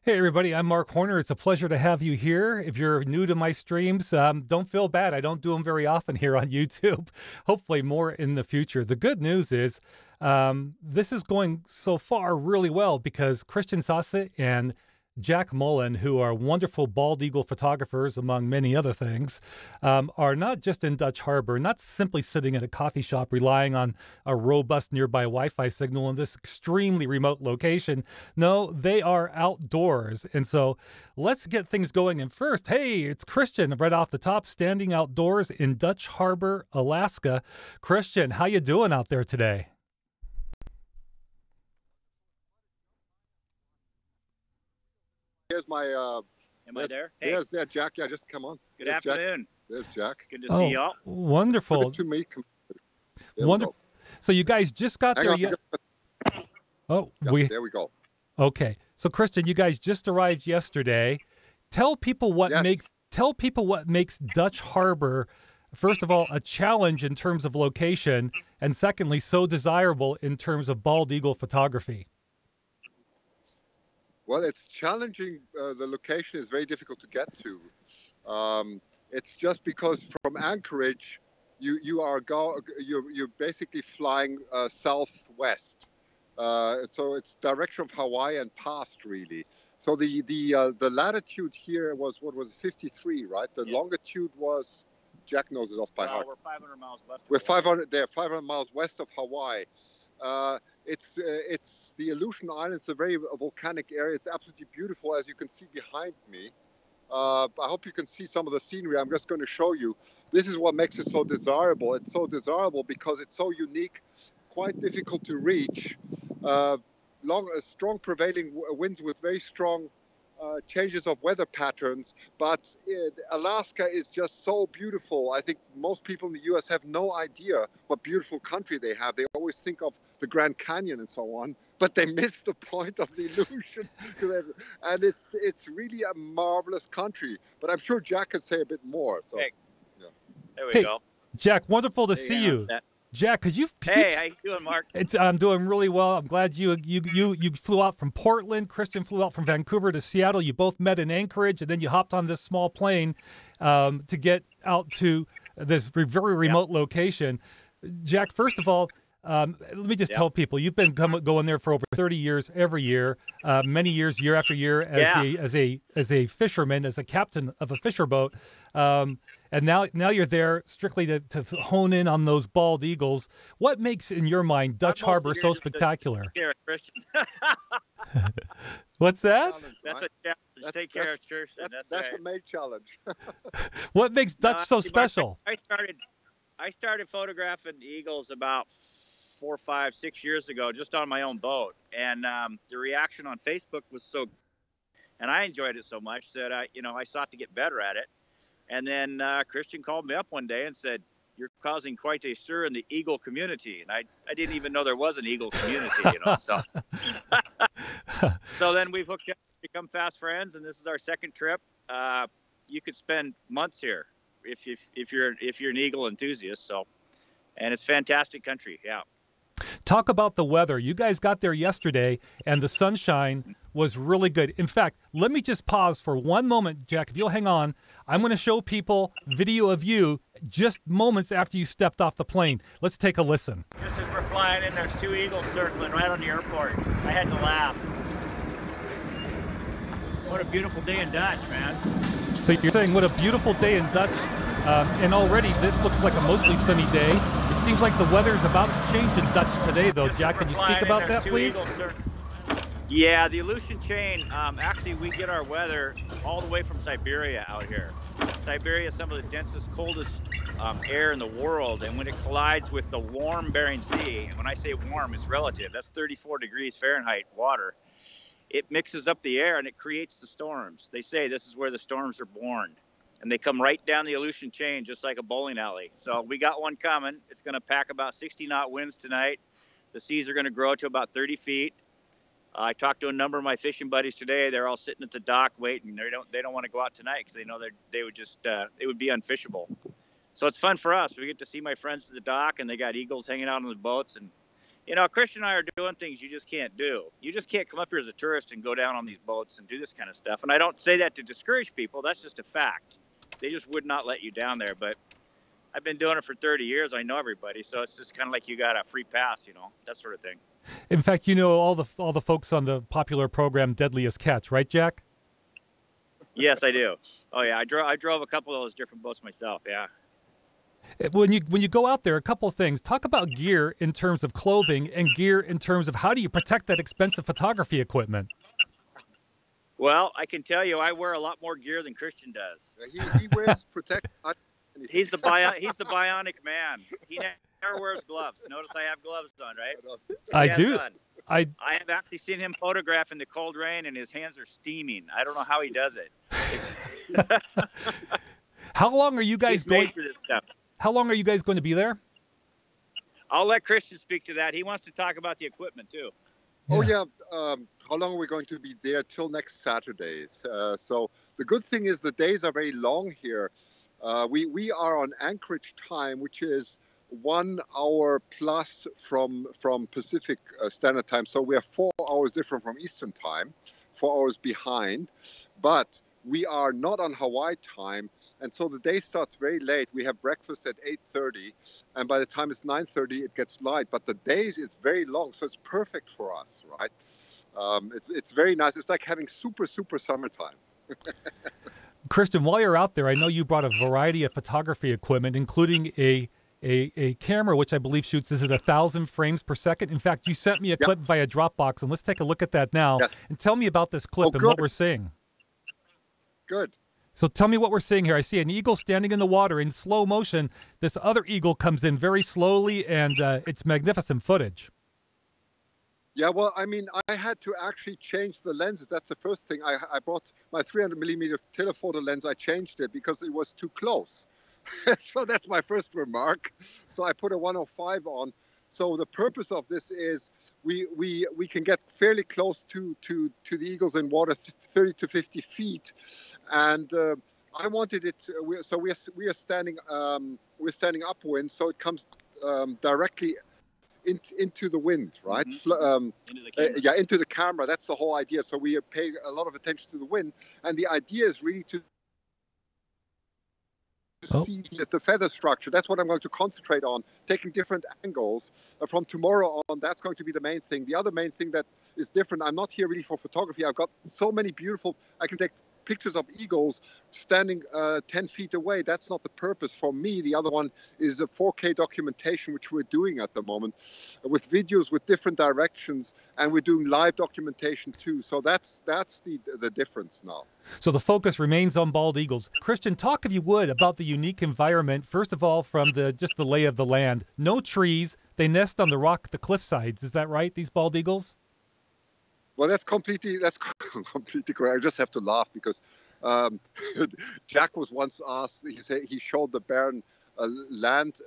Hey everybody, I'm Mark Horner. It's a pleasure to have you here. If you're new to my streams, don't feel bad. I don't do them very often here on YouTube. Hopefully more in the future. The good news is this is going so far really well because Christian Sasse and Jack Molan, who are wonderful bald eagle photographers, among many other things, are not just in Dutch Harbor, not simply sitting at a coffee shop relying on a robust nearby Wi-Fi signal in this extremely remote location. No, they are outdoors. And so let's get things going. And first, hey, it's Christian right off the top, standing outdoors in Dutch Harbor, Alaska. Christian, how you doing out there today? Here's my Am I there? Hey, there's that Jack. Yeah, just come on. good There's Jack. afternoon. There's Jack. Good to see y'all. Wonderful. Good to meet. Wonderful. So you guys just got there yet? Oh, Yeah, there we go. okay. So Christian, you guys just arrived yesterday. Tell people what Yes. makes Dutch Harbor, first of all, a challenge in terms of location, and secondly, so desirable in terms of bald eagle photography. Well, it's challenging. The location is very difficult to get to. It's just because from Anchorage, you're basically flying southwest. So it's direction of Hawaii and past really. So the latitude here was 53, right? The longitude was, Jack knows it off by heart. We're 500 miles west. We're 500 miles west of Hawaii. It's the Aleutian Islands, a very volcanic area. It's absolutely beautiful, as you can see behind me. I hope you can see some of the scenery. I'm just going to show you. This is what makes it so desirable. It's so desirable because it's so unique, quite difficult to reach. Strong prevailing winds with very strong changes of weather patterns, but Alaska is just so beautiful. I think most people in the U.S. have no idea what beautiful country they have. They always think of the Grand Canyon and so on, but they miss the point of the illusion. And it's really a marvelous country. But I'm sure Jack could say a bit more. So, Hey. yeah. There we go. Jack, wonderful to There see go. you. Jack, could you Hey, how you doing, Mark? I'm doing really well. I'm glad you flew out from Portland. Christian flew out from Vancouver to Seattle. You both met in Anchorage, and then you hopped on this small plane to get out to this very remote location. Jack, first of all, let me just tell people you've been going there for over 30 years, every year, many years, year after year, as a fisherman, as a captain of a fisher boat. And now you're there strictly to hone in on those bald eagles. What makes, in your mind, Dutch Harbor so spectacular? Take care of Christian. What's that? That's a challenge. Take care of Christian. That's right. a main challenge. What makes Dutch so See, Mark, special? I started photographing eagles about 4, 5, 6 years ago, just on my own boat, and the reaction on Facebook was so, and I enjoyed it so much that I sought to get better at it. And then Christian called me up one day and said, "You're causing quite a stir in the eagle community," and I didn't even know there was an eagle community, So so then we've hooked up, become fast friends, and this is our second trip. You could spend months here if you're an eagle enthusiast. So, and it's fantastic country. Yeah. Talk about the weather. You guys got there yesterday, and the sunshine was really good. In fact, let me just pause for one moment, Jack. If you'll hang on, I'm going to show people video of you just moments after you stepped off the plane. Let's take a listen. Just as we're flying in, there's 2 eagles circling right on the airport. I had to laugh. What a beautiful day in Dutch, man. So you're saying what a beautiful day in Dutch, and already this looks like a mostly sunny day. It seems like the weather's about to change in Dutch today, though. Jack, can you speak about that, please? Yeah, the Aleutian chain, actually we get our weather all the way from Siberia out here. Siberia is some of the densest, coldest air in the world, and when it collides with the warm Bering Sea, and when I say warm, it's relative, that's 34 degrees Fahrenheit water, it mixes up the air and it creates the storms. They say this is where the storms are born, and they come right down the Aleutian chain just like a bowling alley. So we got one coming. It's going to pack about 60 knot winds tonight. The seas are going to grow to about 30 feet. I talked to a number of my fishing buddies today. They're all sitting at the dock waiting. They don't want to go out tonight because they know they would just it would be unfishable. So it's fun for us. We get to see my friends at the dock, and they got eagles hanging out on the boats, and You know, Christian and I are doing things you just can't do. You just can't come up here as a tourist and go down on these boats and do this kind of stuff. And I don't say that to discourage people. That's just a fact. They just would not let you down there. But I've been doing it for 30 years. I know everybody. So it's just kind of like you got a free pass, you know, that sort of thing. In fact, you know all the folks on the popular program Deadliest Catch, right, Jack? Yes, I do. Oh, yeah. I drove a couple of those different boats myself, yeah. When you go out there, a couple of things. Talk about gear in terms of clothing and gear in terms of how do you protect that expensive photography equipment? Well, I can tell you I wear a lot more gear than Christian does. He wears protect. He's the bionic man. He never wears gloves. Notice I have gloves on, right? I do. I have actually seen him photograph in the cold rain, and his hands are steaming. I don't know how he does it. How long are you guys going? For this stuff. How long are you guys going to be there? I'll let Christian speak to that. He wants to talk about the equipment too. Oh yeah. How long are we going to be there? Till next Saturday. So the good thing is the days are very long here. We are on Anchorage time, which is 1 hour plus from Pacific Standard Time. So we are 4 hours different from Eastern Time, 4 hours behind. But we are not on Hawaii time, and so the day starts very late. We have breakfast at 8:30, and by the time it's 9:30, it gets light. But the days, it's very long, so it's perfect for us, right? It's very nice. It's like having super summertime. Christian, while you're out there, I know you brought a variety of photography equipment, including a camera, which I believe shoots, is it 1,000 frames per second? In fact, you sent me a clip via Dropbox, and let's take a look at that now. Yes. And tell me about this clip and what we're seeing. Good. So tell me what we're seeing here. I see an eagle standing in the water in slow motion. This other eagle comes in very slowly, and it's magnificent footage. Yeah, well, I mean, I had to actually change the lenses. That's the first thing. I brought my 300 millimeter telephoto lens. I changed it because it was too close. So that's my first remark. So I put a 105 on. So the purpose of this is we can get fairly close to the eagles in water, 30 to 50 feet, and I wanted it. So we are standing upwind, so it comes directly into the wind, right? Mm-hmm. Into the camera. Yeah, into the camera. That's the whole idea. So we pay a lot of attention to the wind, and the idea is really to see the feather structure. That's what I'm going to concentrate on, taking different angles. From tomorrow on, that's going to be the main thing. The other main thing that is different, I'm not here really for photography. I've got so many beautiful, I can take pictures of eagles standing 10 feet away. That's not the purpose for me. The other one is a 4K documentation, which we're doing at the moment with videos with different directions, and we're doing live documentation too. So that's the difference now. So the focus remains on bald eagles. Christian, talk, if you would, about the unique environment. First of all, from just the lay of the land. No trees. They nest on the cliff sides. Is that right, these bald eagles? Well, that's completely correct. I just have to laugh because Jack was once asked. He showed the barren land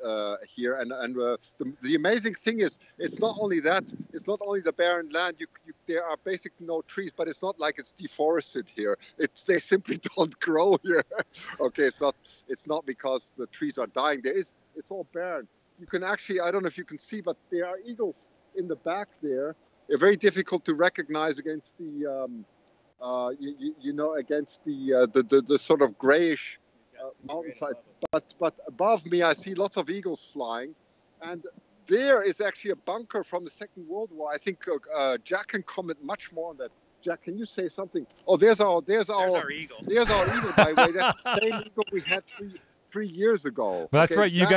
here, and the amazing thing is, it's not only that. It's not only the barren land. There are basically no trees, but it's not like it's deforested here. They simply don't grow here. Okay, it's not because the trees are dying. It's all barren. You can actually, I don't know if you can see, but there are eagles in the back there. They're very difficult to recognize against the, against the sort of grayish mountainside. But above me, I see lots of eagles flying, and there is actually a bunker from the Second World War. I think Jack can comment much more on that. Jack, can you say something? Oh, there's our eagle. There's our eagle, by the way. That's the same eagle we had 3 years ago. Well, that's right. Exactly. You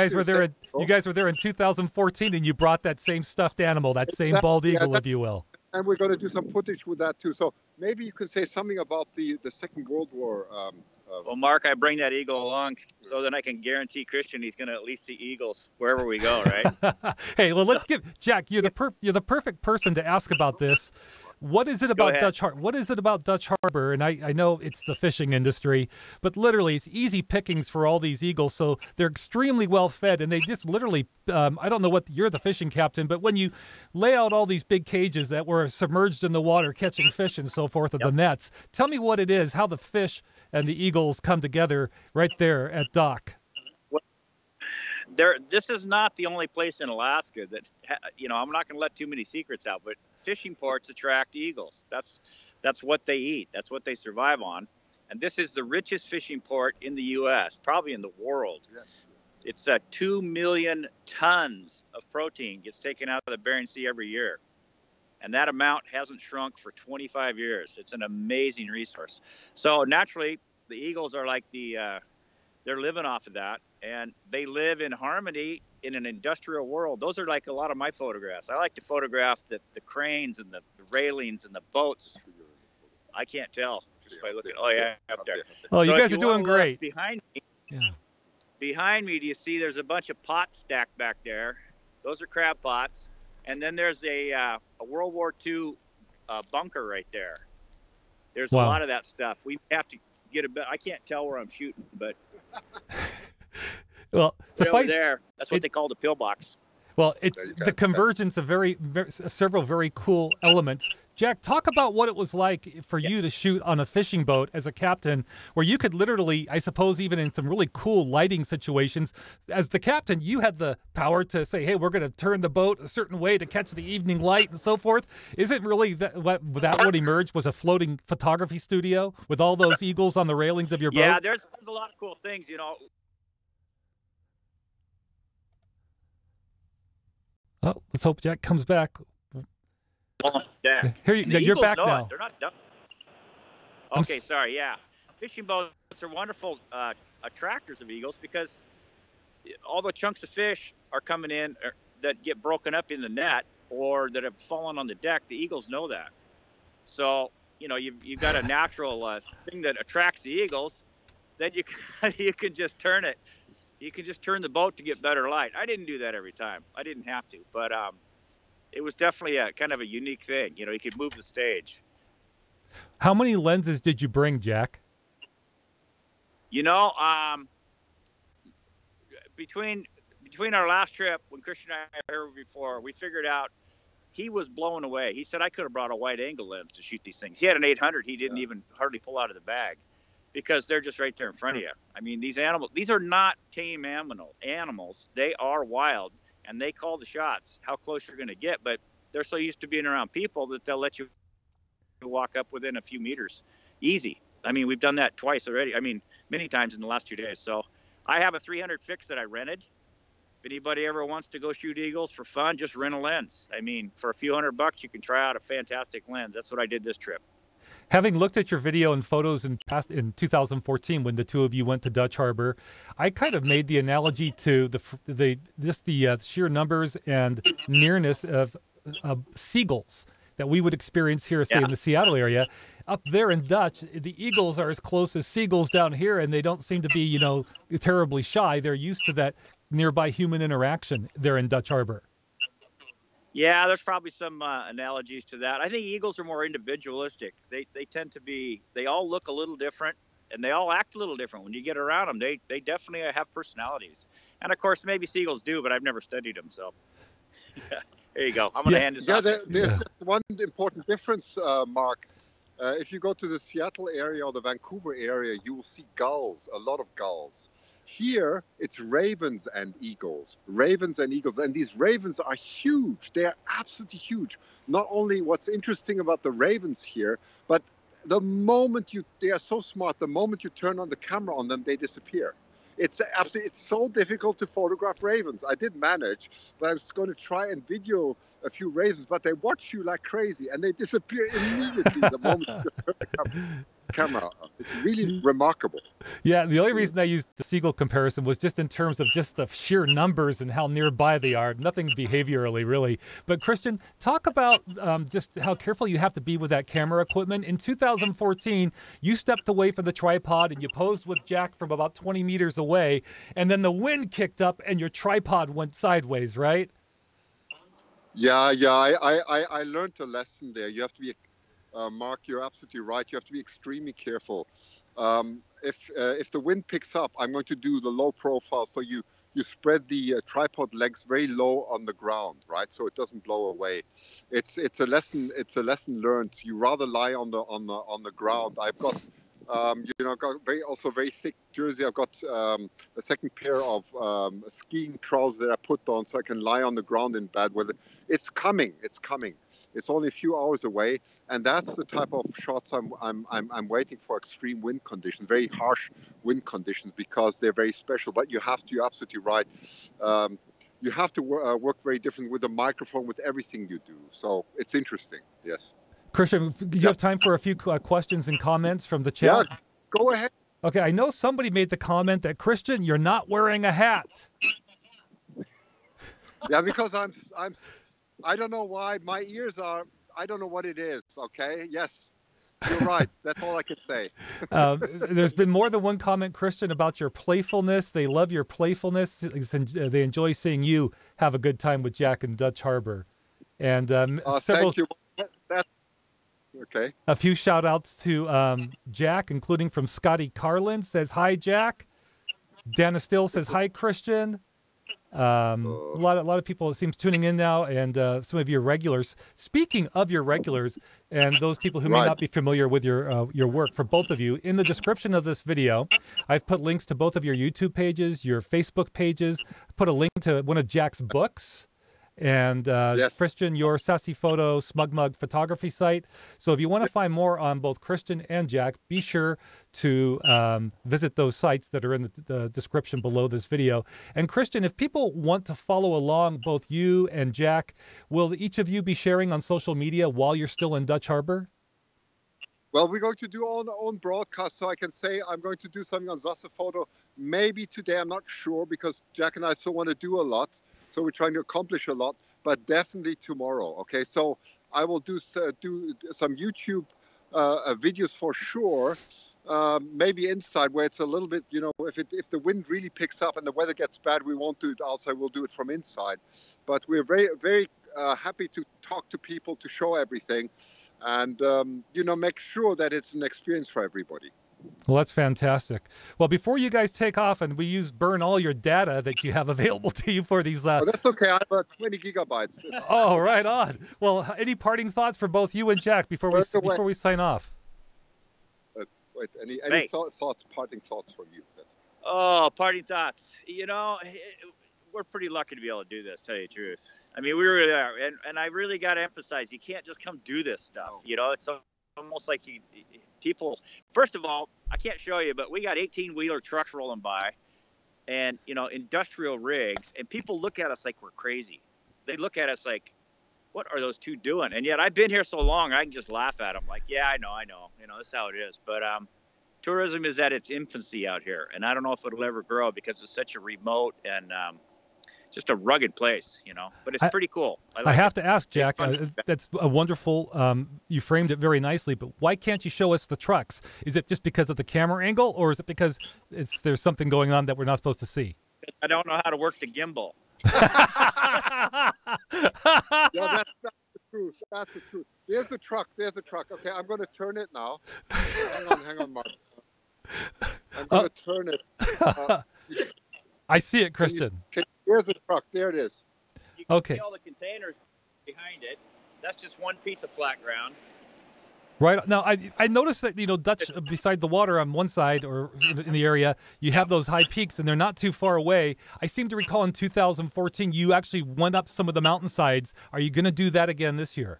guys were there in 2014, and you brought that same stuffed animal, that same bald eagle, if you will. And we're going to do some footage with that too. So maybe you can say something about the Second World War. Well, Mark, I bring that eagle along so that I can guarantee Christian he's going to at least see eagles wherever we go, right? Hey, well, let's give Jack. You're the perfect person to ask about this. What is it about Dutch Harbor? What is it about Dutch Harbor? And I know it's the fishing industry, but literally it's easy pickings for all these eagles. So they're extremely well fed, and they just literally, I don't know what, you're the fishing captain, but when you lay out all these big cages that were submerged in the water catching fish and so forth, the nets, tell me what it is, how the fish and the eagles come together right there at dock. This is not the only place in Alaska that you know, I'm not going to let too many secrets out, but fishing ports attract eagles. That's what they eat. That's what they survive on. And this is the richest fishing port in the U.S., probably in the world. Yeah. It's 2 million tons of protein gets taken out of the Bering Sea every year. And that amount hasn't shrunk for 25 years. It's an amazing resource. So naturally, the eagles are like they're living off of that. And they live in harmony in an industrial world. Those are like a lot of my photographs. I like to photograph the cranes and the railings and the boats. I can't tell just by looking. Oh, yeah, up there. Well, so you guys are doing great. Behind me, behind me, do you see there's a bunch of pots stacked back there? Those are crab pots. And then there's a World War II bunker right there. There's a lot of that stuff. We have to get a bit. I can't tell where I'm shooting, but well, the fight there. That's what they call the pillbox. Well, it's the convergence of several very cool elements. Jack, talk about what it was like for you to shoot on a fishing boat as a captain, where you could literally, I suppose, even in some really cool lighting situations, as the captain, you had the power to say, hey, we're going to turn the boat a certain way to catch the evening light and so forth. Isn't really what emerged was a floating photography studio with all those eagles on the railings of your boat? Yeah, there's a lot of cool things, you know. Oh, let's hope Jack comes back. Deck. Here you're back now. They're not done. Okay, sorry. Yeah, fishing boats are wonderful attractors of eagles because all the chunks of fish are coming in that get broken up in the net or that have fallen on the deck. The eagles know that. So you know you've got a natural thing that attracts the eagles. Then you can just turn it. You can just turn the boat to get better light. I didn't do that every time. I didn't have to, but it was definitely a kind of a unique thing. You know, you could move the stage. How many lenses did you bring, Jack? You know, between our last trip, when Christian and I were here before, we figured out he was blown away. He said, I could have brought a wide angle lens to shoot these things. He had an 800 he didn't even hardly pull out of the bag because they're just right there in front of you. I mean, these are not tame animals. They are wild. And they call the shots, how close you're going to get. But they're so used to being around people that they'll let you walk up within a few meters. Easy. I mean, we've done that twice already. I mean, many times in the last 2 days. So I have a 300 fix that I rented. If anybody ever wants to go shoot eagles for fun, just rent a lens. I mean, for a few $100, you can try out a fantastic lens. That's what I did this trip. Having looked at your video and photos in 2014 when the two of you went to Dutch Harbor, I kind of made the analogy to the sheer numbers and nearness of seagulls that we would experience here, say, in the Seattle area. Up there in Dutch, the eagles are as close as seagulls down here, and they don't seem to be, you know, terribly shy. They're used to that nearby human interaction there in Dutch Harbor. Yeah, there's probably some analogies to that. I think eagles are more individualistic. They tend to be, they all look a little different and they all act a little different. When you get around them, they definitely have personalities. And of course, maybe seagulls do, but I've never studied them. So there you go. I'm going to hand this off. There's just one important difference, Mark. If you go to the Seattle area or the Vancouver area, you will see gulls, a lot of gulls. Here, it's ravens and eagles. And these ravens are huge. They are absolutely huge. Not only what's interesting about the ravens here, but the moment they are so smart, the moment you turn on the camera on them, they disappear. It's so difficult to photograph ravens. I did manage, but I was going to try and video a few ravens, but they watch you like crazy and they disappear immediately the moment you turn the camera on. It's really remarkable. Yeah, the only reason I used the seagull comparison was just in terms of just the sheer numbers and how nearby they are. Nothing behaviorally, really. But Christian, talk about just how careful you have to be with that camera equipment. In 2014, you stepped away from the tripod and you posed with Jack from about 20 meters away, and then the wind kicked up and your tripod went sideways, right? Yeah, I learned a lesson there. You have to be, Mark, you're absolutely right. You have to be extremely careful. If the wind picks up, I'm going to do the low profile. So you spread the tripod legs very low on the ground, right? So it doesn't blow away. It's a lesson learned. You rather lie on the ground. I've got Got also very thick jersey. I've got a second pair of skiing trousers that I put on so I can lie on the ground in bad weather. It's coming. It's coming. It's only a few hours away, and that's the type of shots I'm waiting for. Extreme wind conditions, very harsh wind conditions, because they're very special. But you're absolutely right. You have to work very different with the microphone, with everything you do. So it's interesting. Yes. Christian, do you have time for a few questions and comments from the chat? Yeah, go ahead. Okay, I know somebody made the comment that, Christian, you're not wearing a hat. Yeah, because I don't know why my ears are, I don't know what it is. Okay. Yes, you're right. That's all I can say. There's been more than one comment, Christian, about your playfulness. They love your playfulness. They enjoy seeing you have a good time with Jack in Dutch Harbor. And thank you. Okay. A few shout outs to Jack, including from Scotty Carlin, says, hi, Jack. Dana Still says, hi, Christian. A lot of people, it seems, tuning in now, and some of your regulars. Speaking of your regulars and those people who may not be familiar with your work, for both of you, in the description of this video, I've put links to both of your YouTube pages, your Facebook pages, put a link to one of Jack's books, and yes. Christian, your Sassy Photo Smug Mug photography site. So if you want to find more on both Christian and Jack, be sure to visit those sites that are in the description below this video. And Christian, if people want to follow along, both you and Jack, will each of you be sharing on social media while you're still in Dutch Harbor? Well, we're going to do our own broadcast, so I can say I'm going to do something on Sasse Photo maybe today. I'm not sure, because Jack and I still want to do a lot. So we're trying to accomplish a lot, but definitely tomorrow. Okay, so I will do some YouTube videos for sure. Maybe inside, where it's a little bit, if the wind really picks up and the weather gets bad, we won't do it outside. We'll do it from inside. But we're very, very happy to talk to people, to show everything, and make sure that it's an experience for everybody. Well, that's fantastic. Well, before you guys take off and burn all your data that you have available to you for these... Oh, that's okay. I have 20 gigabytes. Oh, right on. Well, any parting thoughts for both you and Jack before we sign off? Wait, any thoughts, parting thoughts from you? Oh, parting thoughts. We're pretty lucky to be able to do this, to tell you the truth. I mean, we really are. And I really got to emphasize, you can't just come do this stuff. It's almost like people, first of all, I can't show you, but we got 18-wheeler trucks rolling by and, industrial rigs, and people look at us like we're crazy. They look at us like, what are those two doing? And yet I've been here so long, I can just laugh at them like, yeah, I know. This is how it is. But tourism is at its infancy out here, and I don't know if it'll ever grow because it's such a remote and just a rugged place, but it's pretty cool. I have to ask, Jack, that's a wonderful, you framed it very nicely, but why can't you show us the trucks? Is it just because of the camera angle, or is it because there's something going on that we're not supposed to see? I don't know how to work the gimbal. Yeah, that's the truth. That's the truth. There's the truck. Okay, I'm going to turn it now. Hang on, Mark. I'm going to turn it. I see it, Christian. There's the truck. There it is. You can see all the containers behind it. That's just one piece of flat ground. Right. Now, I noticed that, Dutch, beside the water on one side or in the area, you have those high peaks, and they're not too far away. I seem to recall in 2014, you actually went up some of the mountainsides. Are you going to do that again this year?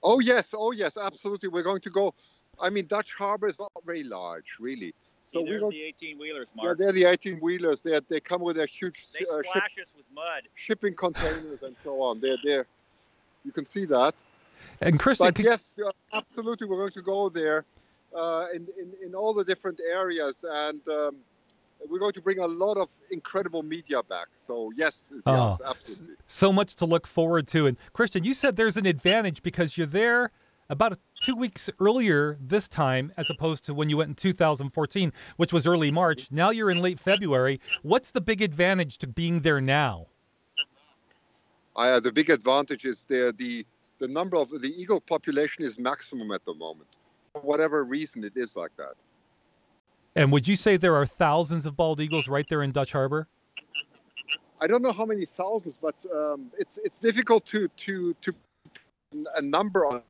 Oh, yes, absolutely. We're going to go. I mean, Dutch Harbor is not very large, really. So we're going the 18-wheelers, Mark. Yeah, they're the 18-wheelers. They come with their huge they splash us with mud. Shipping containers and so on. They're there. You can see that. And Christian, but yes, absolutely, we're going to go there in all the different areas, and we're going to bring a lot of incredible media back. So yes, absolutely. So much to look forward to. And Christian, you said there's an advantage because you're there about 2 weeks earlier this time, as opposed to when you went in 2014, which was early March. Now you're in late February. What's the big advantage to being there now? The big advantage is the number of the eagle population is maximum at the moment. For whatever reason, it is like that. And would you say there are thousands of bald eagles right there in Dutch Harbor? I don't know how many thousands, but it's difficult to a number on.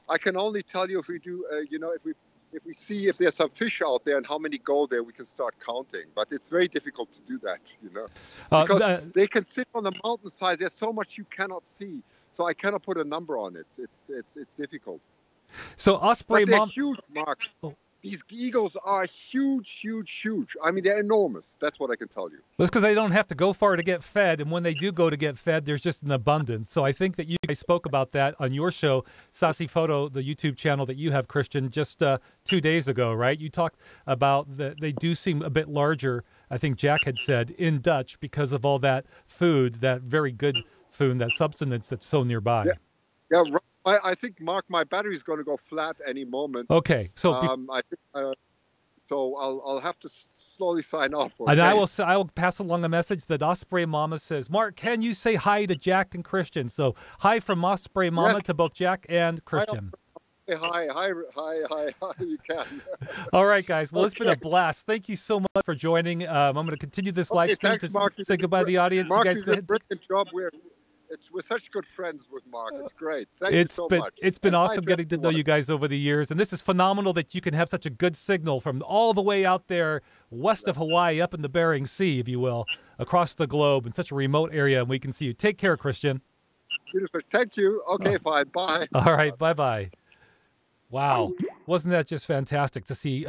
I can only tell you if we do, if we if we see if there's some fish out there and how many go there, we can start counting. But it's very difficult to do that, you know, because they can sit on the mountainside. There's so much you cannot see, so I cannot put a number on it. It's difficult. So Osprey but they're huge, Mark. Oh. These eagles are huge, huge, huge. I mean, they're enormous. That's what I can tell you. That's because they don't have to go far to get fed. And when they do go to get fed, there's just an abundance. So I think that you guys spoke about that on your show, Sasse Photo, the YouTube channel that you have, Christian, just 2 days ago, right? You talked about that they do seem a bit larger, I think Jack had said, in Dutch because of all that food, that very good food, that substance that's so nearby. Yeah, right. I think, Mark, my battery is going to go flat any moment. Okay, so so I'll have to slowly sign off. Okay? And I will pass along a message that Osprey Mama says, Mark, can you say hi to Jack and Christian? So hi from Osprey Mama to both Jack and Christian. Hi, you can. All right, guys. Well, it's been a blast. Thank you so much for joining. I'm going to continue this live stream to Mark. Say goodbye to the audience. Mark, you guys you did a brilliant job. We're such good friends with Mark. It's great. Thank you so much. It's been awesome getting to know you guys over the years. And this is phenomenal that you can have such a good signal from all the way out there west of Hawaii up in the Bering Sea, if you will, across the globe in such a remote area. And we can see you. Take care, Christian. Beautiful. Thank you. Okay, fine. Bye. All right. Bye-bye. Wow. Wasn't that just fantastic to see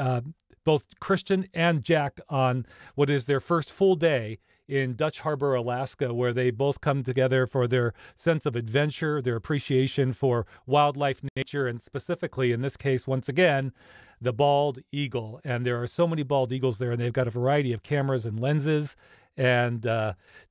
both Christian and Jack on what is their first full day in Dutch Harbor, Alaska, where they both come together for their sense of adventure, their appreciation for wildlife, nature, and specifically, in this case, once again, the bald eagle. And there are so many bald eagles there, and they've got a variety of cameras and lenses. And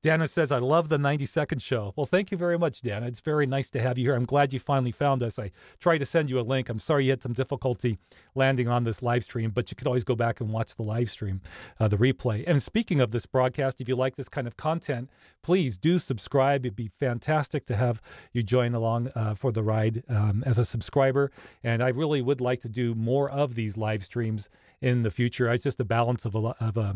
Dana says, I love the 90-second show. Well, thank you very much, Dana. It's very nice to have you here. I'm glad you finally found us. I tried to send you a link. I'm sorry you had some difficulty landing on this live stream, but you could always go back and watch the live stream, the replay. And speaking of this broadcast, if you like this kind of content, please do subscribe. It'd be fantastic to have you join along for the ride as a subscriber. And I really would like to do more of these live streams in the future. It's just a balance of a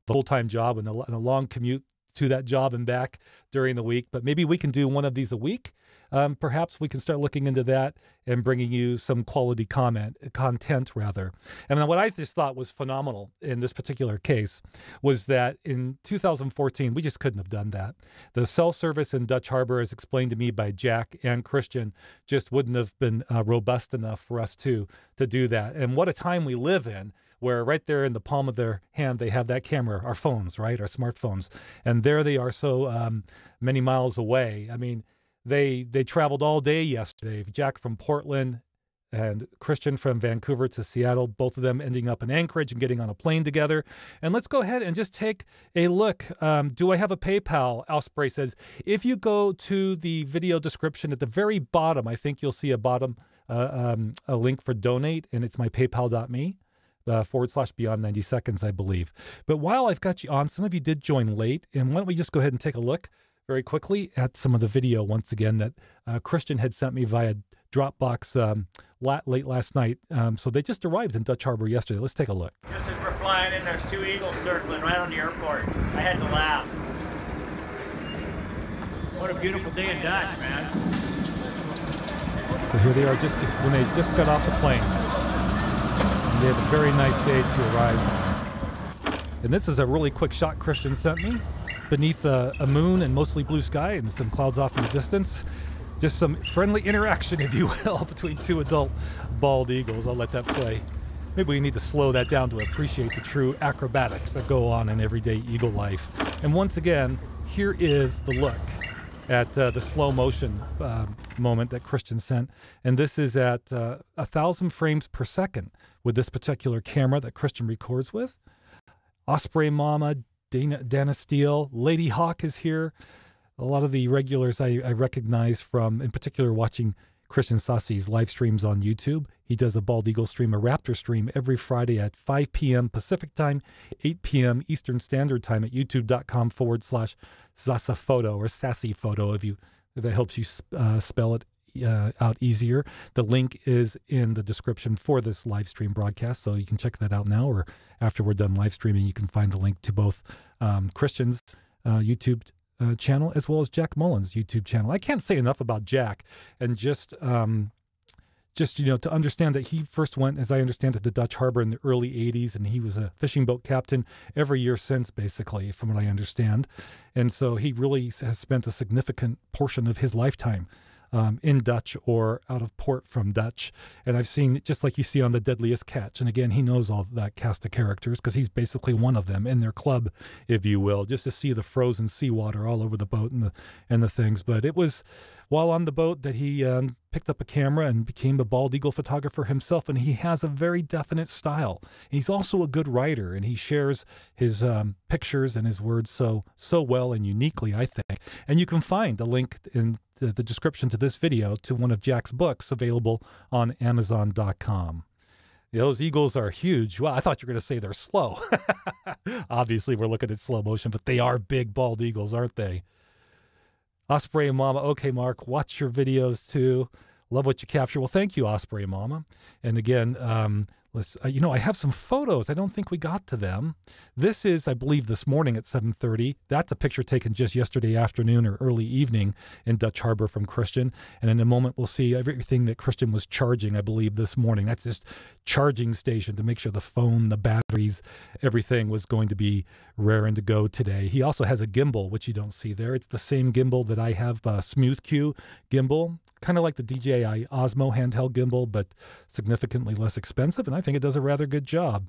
full-time job and a long commute to that job and back during the week. But maybe we can do one of these a week. Perhaps we can start looking into that and bringing you some quality content rather. And what I just thought was phenomenal in this particular case was that in 2014, we just couldn't have done that. The cell service in Dutch Harbor, as explained to me by Jack and Christian, just wouldn't have been robust enough for us to do that. And what a time we live in, where right there in the palm of their hand, they have that camera, our phones, right? Our smartphones. And there they are so many miles away. I mean, they traveled all day yesterday. Jack from Portland and Christian from Vancouver to Seattle, both of them ending up in Anchorage and getting on a plane together. And let's go ahead and just take a look. Do I have a PayPal? Osprey says, if you go to the video description at the very bottom, I think you'll see a link for donate, and it's my paypal.me. /beyond 90 seconds, I believe. But while I've got you on, some of you did join late, and why don't we just go ahead and take a look very quickly at some of the video once again that Christian had sent me via Dropbox late last night. So they just arrived in Dutch Harbor yesterday. Let's take a look. Just as we're flying in, there's two eagles circling right on the airport. I had to laugh. What a beautiful day in Dutch, man. So here they are when they just got off the plane. They have a very nice day to arrive. And this is a really quick shot Christian sent me beneath a moon and mostly blue sky and some clouds off in the distance. Just some friendly interaction, if you will, between two adult bald eagles. I'll let that play. Maybe we need to slow that down to appreciate the true acrobatics that go on in everyday eagle life. And once again, here is the look at the slow motion moment that Christian sent. And this is at 1,000 frames per second with this particular camera that Christian records with. Osprey Mama, Dana Steele, Lady Hawk is here. A lot of the regulars I recognize from, in particular, watching Christian Sasse's live streams on YouTube. He does a bald eagle stream, a raptor stream, every Friday at 5 p.m. Pacific time, 8 p.m. Eastern Standard Time at youtube.com/Sasse Photo or Sasse Photo if that helps you spell it out easier. The link is in the description for this live stream broadcast, so you can check that out now, or after we're done live streaming, you can find the link to both Christian's YouTube channel as well as Jack Molan's YouTube channel. I can't say enough about Jack and just just, to understand that he first went, as I understand it, to Dutch Harbor in the early 80s, and he was a fishing boat captain every year since, basically, from what I understand. And so he really has spent a significant portion of his lifetime in Dutch or out of port from Dutch. And I've seen, just like you see on The Deadliest Catch, and again, he knows all that cast of characters because he's basically one of them in their club, if you will, just to see the frozen seawater all over the boat and the things. But it was while on the boat that he picked up a camera and became a bald eagle photographer himself, and he has a very definite style. He's also a good writer, and he shares his pictures and his words so well and uniquely, I think. And you can find a link in the description to this video to one of Jack's books available on Amazon.com. Those eagles are huge. Well, I thought you were going to say they're slow. Obviously, we're looking at slow motion, but they are big bald eagles, aren't they? Osprey Mama, okay, Mark, watch your videos too. Love what you capture. Well, thank you, Osprey Mama. And again, I have some photos. I don't think we got to them. This is, I believe, this morning at 7:30. That's a picture taken just yesterday afternoon or early evening in Dutch Harbor from Christian. And in a moment, we'll see everything that Christian was charging, I believe, this morning. That's his charging station to make sure the phone, the batteries, everything was going to be raring to go today. He also has a gimbal, which you don't see there. It's the same gimbal that I have, Smooth Q gimbal. Kind of like the DJI Osmo handheld gimbal, but significantly less expensive, and I think it does a rather good job.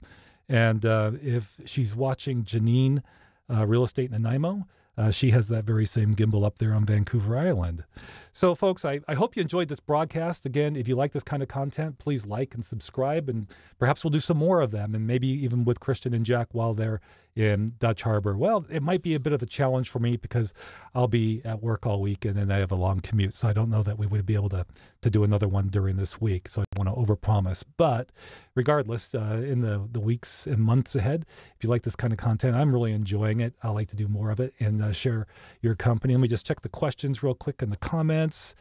And if she's watching Janine, Real Estate in Nanaimo, she has that very same gimbal up there on Vancouver Island. So, folks, I hope you enjoyed this broadcast. Again, if you like this kind of content, please like and subscribe, and perhaps we'll do some more of them, and maybe even with Christian and Jack while they're in Dutch Harbor. Well, it might be a bit of a challenge for me because I'll be at work all week, and then I have a long commute, so I don't know that we would be able to do another one during this week, so I don't want to overpromise. But regardless, in the weeks and months ahead, if you like this kind of content, I'm really enjoying it. I like to do more of it and share your company. Let me just check the questions real quick in the comments.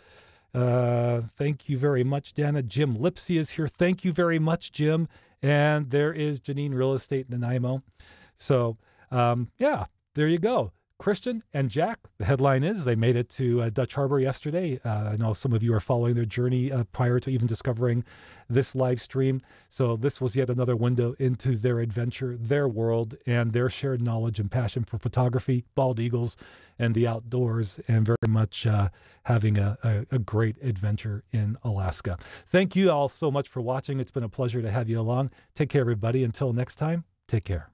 Thank you very much, Dana. Jim Lipsy is here. Thank you very much, Jim. And there is Janine, Real Estate in Nanaimo. So, yeah, there you go. Christian and Jack, the headline is they made it to Dutch Harbor yesterday. I know some of you are following their journey prior to even discovering this live stream. So this was yet another window into their adventure, their world, and their shared knowledge and passion for photography, bald eagles, and the outdoors, and very much having a great adventure in Alaska. Thank you all so much for watching. It's been a pleasure to have you along. Take care, everybody. Until next time, take care.